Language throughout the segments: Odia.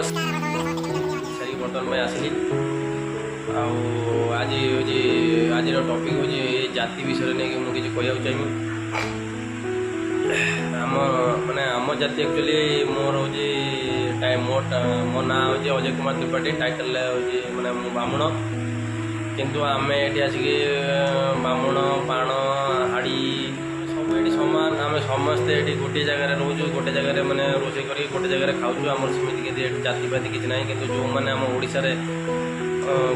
ସେଇ ବର୍ତ୍ତମାନ ପାଇଁ ଆସିଲି। ଆଉ ଆଜି ହେଉଛି ଆଜିର ଟପିକ୍ ହେଉଛି ଜାତି ବିଷୟରେ ନେଇକି ମୁଁ କିଛି କହିବାକୁ ଚାହିଁବି। ଆମ ଜାତି ଆକ୍ଚୁଆଲି ମୋର ହେଉଛି ମୋ ନାଁ ହେଉଛି ଅଜୟ କୁମାର ତ୍ରିପାଠୀ। ଟାଇଟେଲ୍ ହେଉଛି ମୁଁ ବ୍ରାହ୍ମଣ, କିନ୍ତୁ ଆମେ ଏଠି ଆସିକି ବ୍ରାହ୍ମଣ ପାଣ ହାଡ଼ି ସବୁ ଏଠି ସମାନ। ଆମେ ସମସ୍ତେ ଏଠି ଗୋଟିଏ ଜାଗାରେ ରହୁଛୁ, ଗୋଟେ ଜାଗାରେ ରୋଷେଇ କରିକି ଗୋଟେ ଜାଗାରେ ଖାଉଛୁ। ଆମର ସେମିତି କିଛି ଏଠି ଜାତିପାତି କିଛି ନାହିଁ। କିନ୍ତୁ ଯେଉଁମାନେ ଆମ ଓଡ଼ିଶାରେ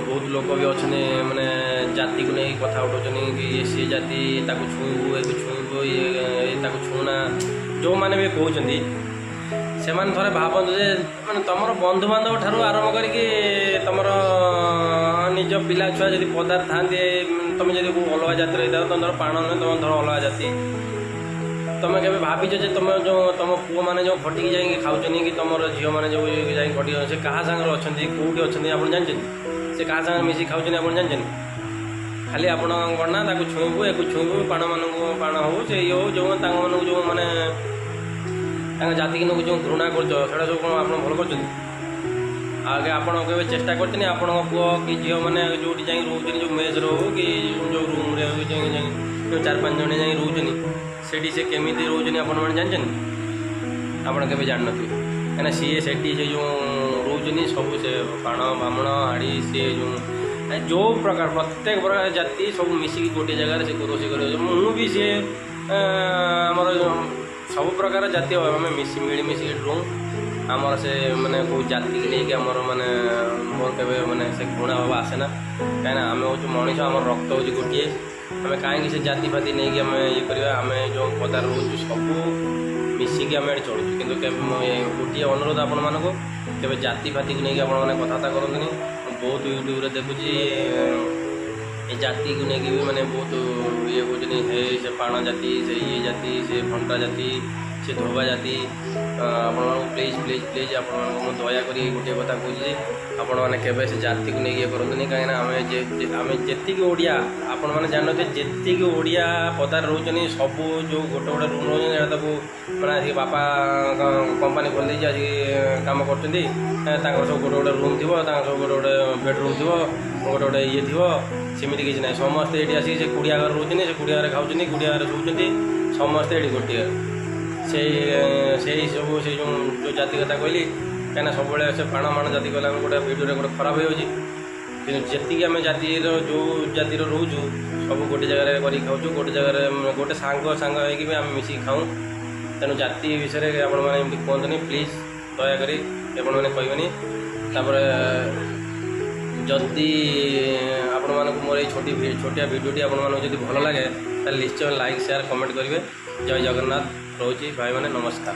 ବହୁତ ଲୋକ ବି ଅଛନ୍ତି ଜାତିକୁ ନେଇକି କଥା ଉଠାଉଛନ୍ତି କି ସିଏ ଜାତି ତାକୁ ଛୁଇଁବୁ, ଏକୁ ଛୁଇଁବୁ, ଇଏ ତାକୁ ଛୁଉଁନା, ଯେଉଁମାନେ ବି କହୁଛନ୍ତି ସେମାନେ ଥରେ ଭାବନ୍ତୁ ଯେ ତୁମର ବନ୍ଧୁବାନ୍ଧବ ଠାରୁ ଆରମ୍ଭ କରିକି ତୁମର ନିଜ ପିଲା ଛୁଆ ଯଦି ପଦାରେ ଥାଆନ୍ତି, ତୁମେ ଯଦି ଅଲଗା ଜାତିର ହେଇଥାଅ, ତୁମ ଧର ପାଣ ନୁହେଁ, ତୁମ ଧର ଅଲଗା ଜାତି, ତୁମେ କେବେ ଭାବିଛ ଯେ ତୁମ ପୁଅମାନେ ଯେଉଁ ଖଟିକି ଯାଇକି ଖାଉଛନ୍ତି କି ତୁମର ଝିଅମାନେ ଯେଉଁ ଯାଇକି ଖଟିକି ସେ କାହା ସାଙ୍ଗରେ ଅଛନ୍ତି, କେଉଁଠି ଅଛନ୍ତି ଆପଣ ଜାଣିଛନ୍ତି? ସେ କାହା ସାଙ୍ଗରେ ମିଶିକି ଖାଉଛନ୍ତି ଆପଣ ଜାଣିଛନ୍ତି? ଖାଲି ଆପଣ କ'ଣ ନା ତାକୁ ଛୁଇଁବୁ, ଏକୁ ଛୁଇଁବୁ, ପାଣମାନଙ୍କୁ ପାଣ ହେଉ, ସେ ଇଏ ହେଉ, ଯେଉଁ ତାଙ୍କମାନଙ୍କୁ ଯେଉଁ ତାଙ୍କ ଜାତିକି ନେଇକି ଯେଉଁ ଘୃଣା କରୁଛ, ସେଇଟା ସବୁ କ'ଣ ଆପଣ ଭଲ କରୁଛନ୍ତି? ଆଗେ ଆପଣ କେବେ ଚେଷ୍ଟା କରିଛନ୍ତି ଆପଣଙ୍କ ପୁଅ କି ଝିଅମାନେ ଯେଉଁଠି ଯାଇକି ରହୁଛନ୍ତି, ଯେଉଁ ମେସ୍ରେ ହେଉ କି ଯେଉଁ ରୁମ୍ରେ ହେଉ, ଯେଉଁ 4-5 ଜଣ ଯାଇକି ରହୁଛନ୍ତି, ସେଠି ସେ କେମିତି ରହୁଛନ୍ତି ଆପଣମାନେ ଜାଣିଛନ୍ତି? ଆପଣ କେବେ ଜାଣିନଥିବେ। କାହିଁକିନା ସିଏ ସେଠି ସେ ଯେଉଁ ରହୁଛନ୍ତି ସବୁ ସେ ପାଣ ବ୍ରାହ୍ମଣ ହାଡ଼ି ସିଏ ଯେଉଁ ପ୍ରକାର ପ୍ରତ୍ୟେକ ପ୍ରକାର ଜାତି ସବୁ ମିଶିକି ଗୋଟିଏ ଜାଗାରେ ସେ ରୋଷେଇ କରିବାକୁ। ମୁଁ ବି ସିଏ ଆମର ସବୁ ପ୍ରକାର ଜାତୀୟ ଆମେ ମିଳିମିଶିକି ରହୁ। ଆମର ସେ କେଉଁ ଜାତିକି ନେଇକି ଆମର ମୋର କେବେ ସେ ଘୃଣା ଭାବ ଆସେ ନା। କାହିଁକିନା ଆମେ ହେଉଛୁ ମଣିଷ, ଆମର ରକ୍ତ ହେଉଛି ଗୋଟିଏ। ଆମେ କାହିଁକି ସେ ଜାତିପାତି ନେଇକି ଆମେ ଇଏ କରିବା? ଆମେ ଯେଉଁ ପଦାରେ ରହୁଛୁ ସବୁ ମିଶିକି ଆମେ ଏଠି ଚଳୁଛୁ। କିନ୍ତୁ କେବେ ଗୋଟିଏ ଅନୁରୋଧ ଆପଣମାନଙ୍କୁ, କେବେ ଜାତିପାତିକୁ ନେଇକି ଆପଣମାନେ କଥାବାର୍ତ୍ତା କରନ୍ତୁନି। ମୁଁ ବହୁତ ୟୁଟ୍ୟୁବରେ ଦେଖୁଛି ଏ ଜାତିକୁ ନେଇକି ବି ବହୁତ ଇଏ କହୁଛନ୍ତି, ହେ ସେ ପାଣ ଜାତି, ସେ ଇଏ ଜାତି, ସେ ଫଣ୍ଟା ଜାତି, ସେ ଧୋବା ଜାତି। ଆପଣମାନଙ୍କୁ ପ୍ଲିଜ୍ ଆପଣମାନଙ୍କୁ ମୁଁ ଦୟାକରି ଗୋଟିଏ କଥା କହୁଛି, ଆପଣମାନେ କେବେ ସେ ଜାତିକୁ ନେଇକି ଇଏ କରନ୍ତୁନି। କାହିଁକିନା ଆମେ ଯେତିକି ଓଡ଼ିଆ, ଆପଣମାନେ ଜାଣିନଥିବେ ଯେତିକି ଓଡ଼ିଆ ପଦାରେ ରହୁଛନ୍ତି, ସବୁ ଯେଉଁ ଗୋଟେ ରୁମ୍ ରହୁଛନ୍ତି, ସେଇଟା ତାକୁ ଆସିକି ବାପା କମ୍ପାନୀ ଖୋଲିଦେଇଛି ଆସିକି କାମ କରୁଛନ୍ତି। ତାଙ୍କର ସବୁ ଗୋଟେ ରୁମ୍ ଥିବ, ତାଙ୍କର ସବୁ ଗୋଟେ ବେଡ଼ରୁମ୍ ଥିବ, ଗୋଟେ ଇଏ ଥିବ। ସେମିତି କିଛି ନାହିଁ। ସମସ୍ତେ ଏଠି ଆସିକି ସେ କୁଡ଼ିଆ ଘରେ ରହୁଛନ୍ତି, ସେ କୁଡ଼ିଆ ଘରେ ଖାଉଛନ୍ତି, କୁଡ଼ିଆ ଘରେ ଶୋଉଛନ୍ତି। ସମସ୍ତେ ଏଠି ଗୋଟିଏ। ସେଇ ସବୁ ସେ ଯେଉଁ ଜାତି କଥା କହିଲି, କାହିଁକିନା ସବୁବେଳେ ସେ ପାଣ ଜାତି କହିଲେ ଆମେ ଗୋଟେ ଭିଡ଼ିଓରେ ଗୋଟେ ଖରାପ ହେଇଯାଉଛି। କିନ୍ତୁ ଯେତିକି ଆମେ ଜାତିର ଯେଉଁ ଜାତିର ରହୁଛୁ ସବୁ ଗୋଟେ ଜାଗାରେ କରିକି ଖାଉଛୁ, ଗୋଟେ ଜାଗାରେ ଗୋଟେ ସାଙ୍ଗ ହେଇକି ବି ଆମେ ମିଶିକି ଖାଉ। ତେଣୁ ଜାତି ବିଷୟରେ ଆପଣମାନେ ଏମିତି କୁହନ୍ତୁନି ପ୍ଲିଜ୍, ଦୟାକରି ଆପଣମାନେ କହିବେନି। ତାପରେ ଯଦି ଆପଣମାନଙ୍କୁ ମୋର ଏଇ ଛୋଟିଆ ଭିଡ଼ିଓଟି ଆପଣମାନଙ୍କୁ ଯଦି ଭଲ ଲାଗେ, ତାହେଲେ ନିଶ୍ଚୟ ଲାଇକ୍ ସେୟାର କମେଣ୍ଟ କରିବେ। ଜୟ ଜଗନ୍ନାଥ। ରହୁଛି ଭାଇମାନେ, ନମସ୍କାର।